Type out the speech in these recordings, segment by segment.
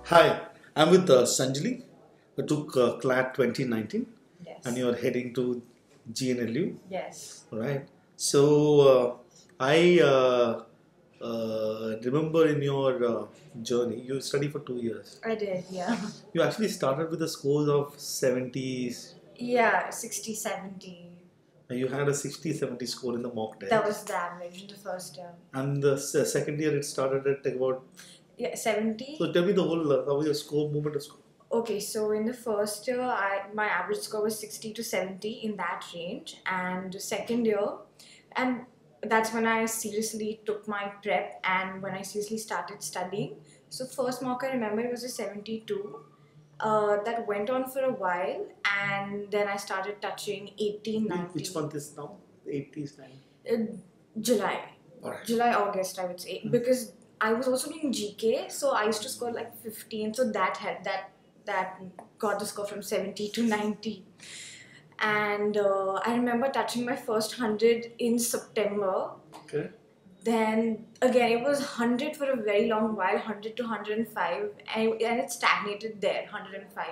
Hi, I'm with Sanjali. I took CLAT 2019 and Yes. you're heading to GNLU, Yes. right? So I remember in your journey, you studied for 2 years. I did, yeah. You actually started with a score of 70s. Yeah, 60, 70. And you had a 60, 70 score in the mock test. That was the average in the first term. And the second year it started at about. Yeah, 70. So tell me the whole how your score movement of score. Okay, so in the first year, my average score was 60 to 70 in that range. And the second year, and that's when I seriously took my prep and when I seriously started studying. So first mock I remember it was a 72. That went on for a while and then I started touching 18, 19. Which month is now? 80s, 90s? July. Alright. July, August, I would say. Because I was also doing GK, so I used to score like 15, so that helped. That got the score from 70 to 90. And I remember touching my first 100 in September. Okay. Then again, it was 100 for a very long while, 100 to 105, and it stagnated there, 105.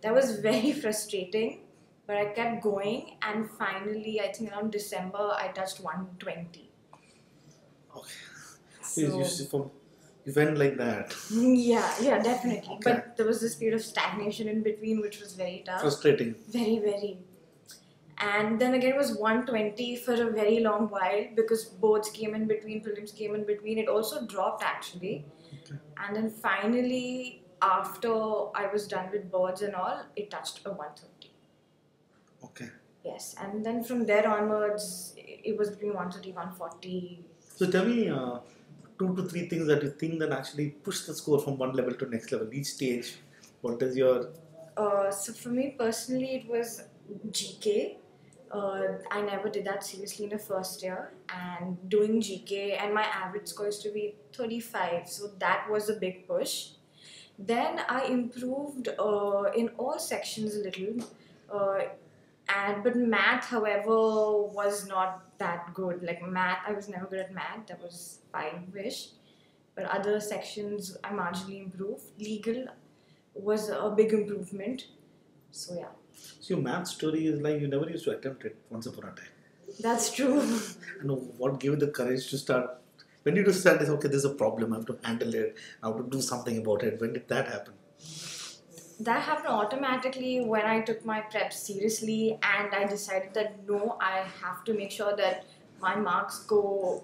That was very frustrating, but I kept going, and finally, I think around December, I touched 120. Okay. So, You went like that. yeah, definitely. Okay. But there was this period of stagnation in between, which was very tough. Frustrating. Very, very. And then again, it was 120 for a very long while because boards came in between, prelims came in between. It also dropped actually. Okay. And then finally, after I was done with boards and all, it touched a 130. Okay. Yes. And then from there onwards, it was between 130, 140. So tell me 2 to 3 things that you think that actually push the score from one level to next level, each stage. What is your... So for me personally, it was GK. I never did that seriously in the first year, and doing GK, and my average score used to be 35, so that was a big push. Then I improved in all sections a little, but math, however, was not that good. Like math, I was never good at math. That was fine-ish, but other sections I marginally improved. Legal was a big improvement. So yeah. So your math story is like you never used to attempt it once upon a time. That's true. And what gave you the courage to start? When did you start this, okay, there's a problem, I have to handle it, I have to do something about it. When did that happen? That happened automatically when I took my prep seriously and I decided that no, I have to make sure that my marks go,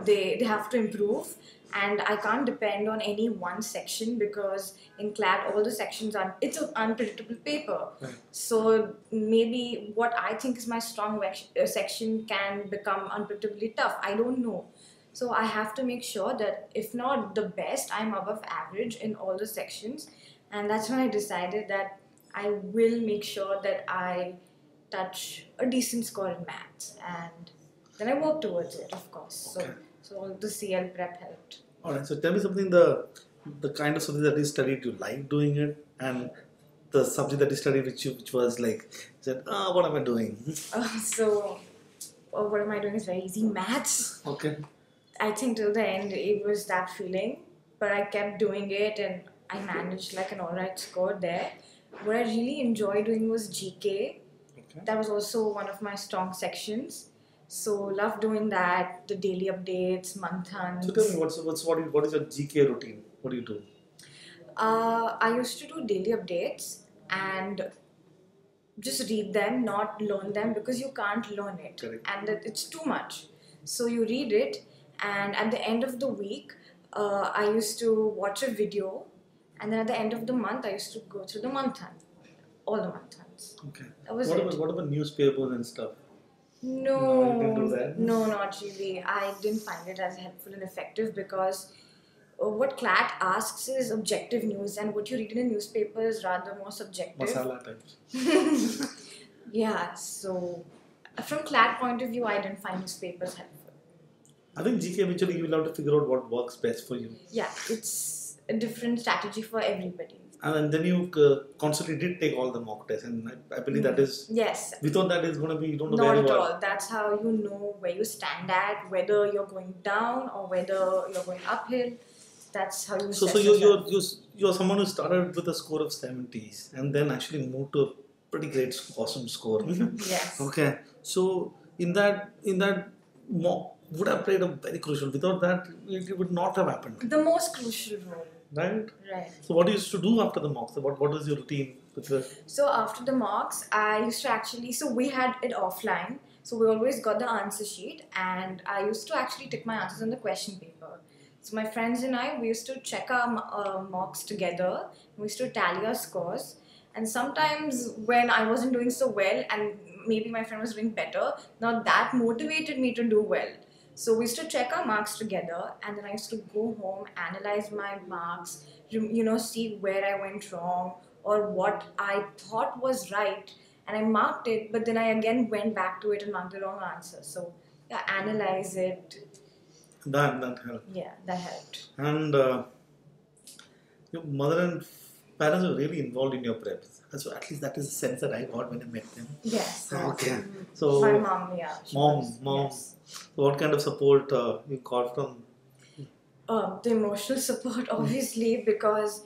they have to improve, and I can't depend on any one section because in CLAT all the sections are, it's an unpredictable paper. Right. So maybe what I think is my strong section can become unpredictably tough. I don't know. So I have to make sure that if not the best, I'm above average in all the sections. And that's when I decided that I will make sure that I touch a decent score in maths, and then I work towards it, of course. Okay. So all the CL prep helped. Alright, so tell me something, the kind of something that you studied, you like doing it, and the subject that you studied which was like, you said, what am I doing? What am I doing is very easy, maths. Okay. I think till the end it was that feeling, but I kept doing it and I managed like an alright score there. What I really enjoyed doing was GK. Okay. That was also one of my strong sections. So love doing that, the daily updates, month-ends. So tell me, what is your GK routine? What do you do? I used to do daily updates and just read them, not learn them, because you can't learn it. Correct. And it's too much. So you read it, and at the end of the week, I used to watch a video, and then at the end of the month, I used to go through the month-end, all the month-ends. Okay. That was What about newspapers and stuff? No, you didn't do that? No, not really. I didn't find it as helpful and effective because what CLAT asks is objective news, and what you read in a newspaper is rather more subjective. Masala types. Yeah, so from CLAT point of view, I didn't find newspapers helpful. I think GK eventually you will have to figure out what works best for you. Yeah, it's a different strategy for everybody. And then you constantly did take all the mock tests, and I believe that is, yes, without that is going to be, you don't know not where at you are. all. That's how you know where you stand at, whether you're going down or whether you're going uphill. That's how you So assess you're someone who started with a score of 70s and then actually moved to a pretty great, awesome score. Yes. Okay. So in that mock would have played a very crucial. Without that, it would not have happened. The most crucial role. Right. Right. So what you used to do after the mock? So what was your routine with the? So after the mocks, I used to actually, so we had it offline. So we always got the answer sheet, and I used to actually tick my answers on the question paper. So my friends and I, we used to check our mocks together. We used to tally our scores. And sometimes when I wasn't doing so well, and maybe my friend was doing better, now that motivated me to do well. So we used to check our marks together, and then I used to go home, analyze my marks, see where I went wrong or what I thought was right, and I marked it. But then I again went back to it and marked the wrong answer. So yeah, analyze it. That helped. Yeah, that helped. And your mother and parents were really involved in your prep. So at least that is the sense that I got when I met them. Yes. Okay. So my mom, yeah. Mom. Yes. So what kind of support you got from? The emotional support, obviously, because,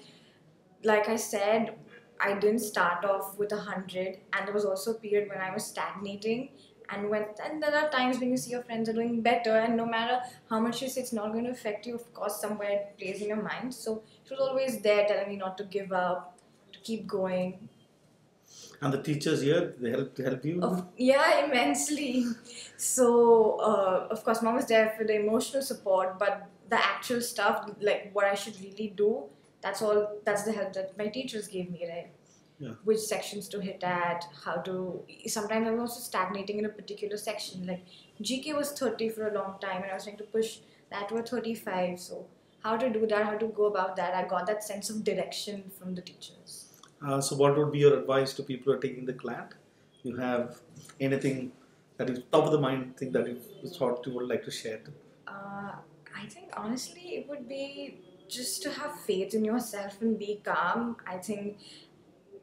like I said, I didn't start off with 100, and there was also a period when I was stagnating. And there are times when you see your friends are doing better, and no matter how much you say, it's not going to affect you. Of course, somewhere it plays in your mind. So she was always there, telling me not to give up, to keep going. And the teachers here, they help you? Yeah, immensely. So, of course, mom was there for the emotional support, but the actual stuff, like what I should really do, that's the help that my teachers gave me, right? Yeah. Which sections to hit at, how to. Sometimes I was also stagnating in a particular section. Like GK was 30 for a long time, and I was trying to push that to a 35. So, how to do that, how to go about that, I got that sense of direction from the teachers. So what would be your advice to people who are taking the CLAT? You have anything that is top of the mind thing that you thought you would like to share? I think honestly it would be just to have faith in yourself and be calm. I think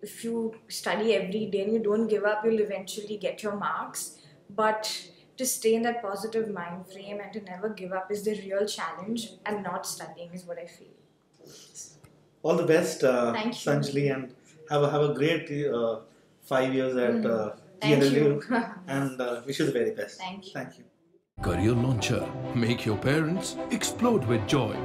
if you study every day and you don't give up, you'll eventually get your marks. But to stay in that positive mind frame and to never give up is the real challenge, and not studying is what I feel. All the best, Thank you. Sanjali, and have a great 5 years at Thank you. and wish you the very best. Thank you. Thank you. Career Launcher. Make your parents explode with joy.